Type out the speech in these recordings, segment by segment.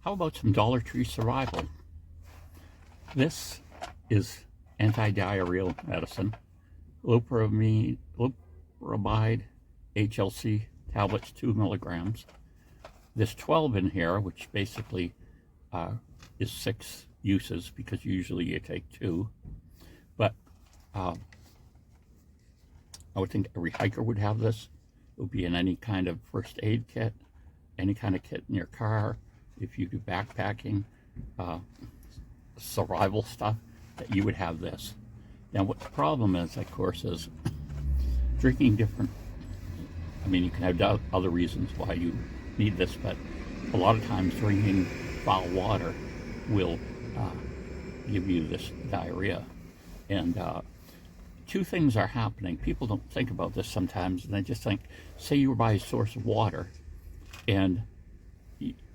How about some Dollar Tree survival? This is antidiarrheal medicine, Loperamide HLC tablets, 2 milligrams. There's 12 in here, which basically is 6 uses, because usually you take 2. But I would think every hiker would have this. It would be in any kind of first aid kit, any kind of kit in your car. If you do backpacking, survival stuff, that you would have this. Now, what the problem is, of course, is drinking different. I mean, you can have other reasons why you need this, but a lot of times drinking foul water will give you this diarrhea. And 2 things are happening. People don't think about this sometimes, and they just think, say you were by a source of water and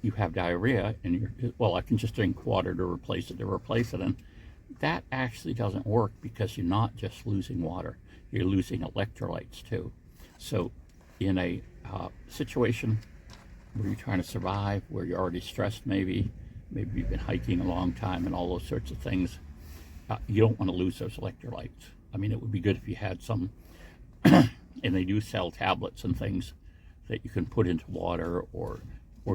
you have diarrhea, and you're, well, I can just drink water to replace it, and that actually doesn't work, because you're not just losing water, you're losing electrolytes too. So in a situation where you're trying to survive, where you're already stressed, maybe you've been hiking a long time and all those sorts of things, you don't want to lose those electrolytes. I mean, it would be good if you had some, and they do sell tablets and things that you can put into water, or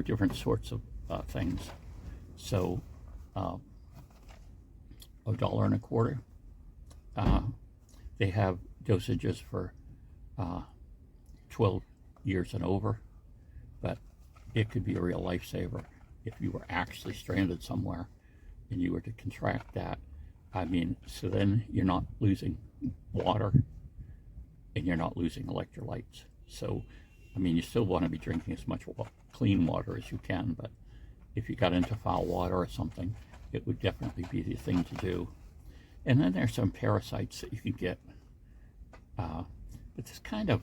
different sorts of things. So $1.25. They have dosages for 12 years and over, but it could be a real lifesaver if you were actually stranded somewhere and you were to contract that. I mean, so then you're not losing water and you're not losing electrolytes. So, I mean, you still want to be drinking as much clean water as you can, but if you got into foul water or something, it would definitely be the thing to do. And then there's some parasites that you can get, but it's kind of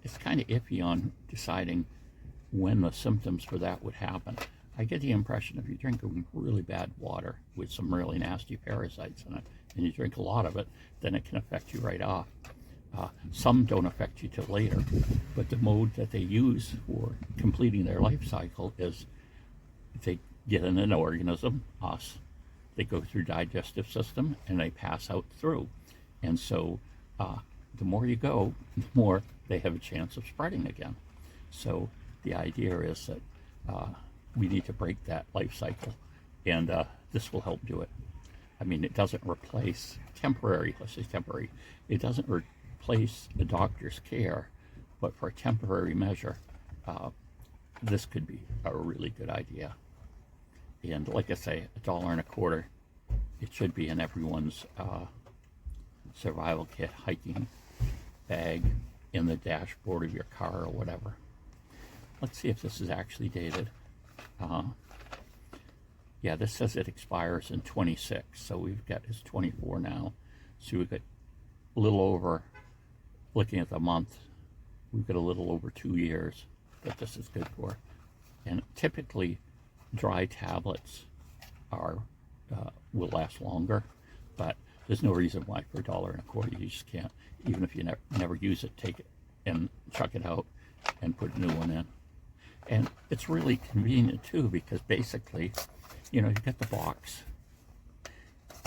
iffy on deciding when the symptoms for that would happen. I get the impression if you drink really bad water with some really nasty parasites in it, and you drink a lot of it, then it can affect you right off. Some don't affect you till later, but the mode that they use for completing their life cycle is they get in an organism, us, they go through digestive system, and they pass out through. And so the more you go, the more they have a chance of spreading again. So the idea is that we need to break that life cycle, and this will help do it. I mean, it doesn't replace let's say temporary, it doesn't replace the doctor's care, but for a temporary measure, this could be a really good idea. And like I say, $1.25. It should be in everyone's survival kit, hiking bag, in the dashboard of your car or whatever. Let's see if this is actually dated. Yeah, this says it expires in 26, so we've got, it's 24 now. So we've got a little over, looking at the month, we've got a little over 2 years that this is good for. And typically, dry tablets are will last longer, but there's no reason why for $1.25 you just can't, even if you never use it, take it and chuck it out and put a new one in. And it's really convenient too, because basically, you know, you get the box,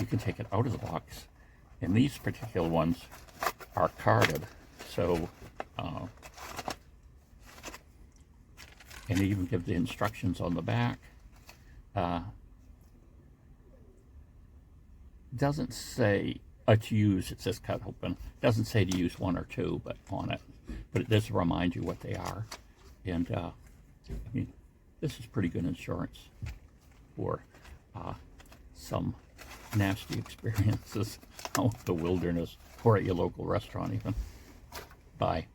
you can take it out of the box, and these particular ones are carded, so and they even give the instructions on the back. Doesn't say to use, it says cut open. Doesn't say to use 1 or 2, but on it, but it does remind you what they are. And I mean, this is pretty good insurance for some nasty experiences out in the wilderness, or at your local restaurant even. Bye.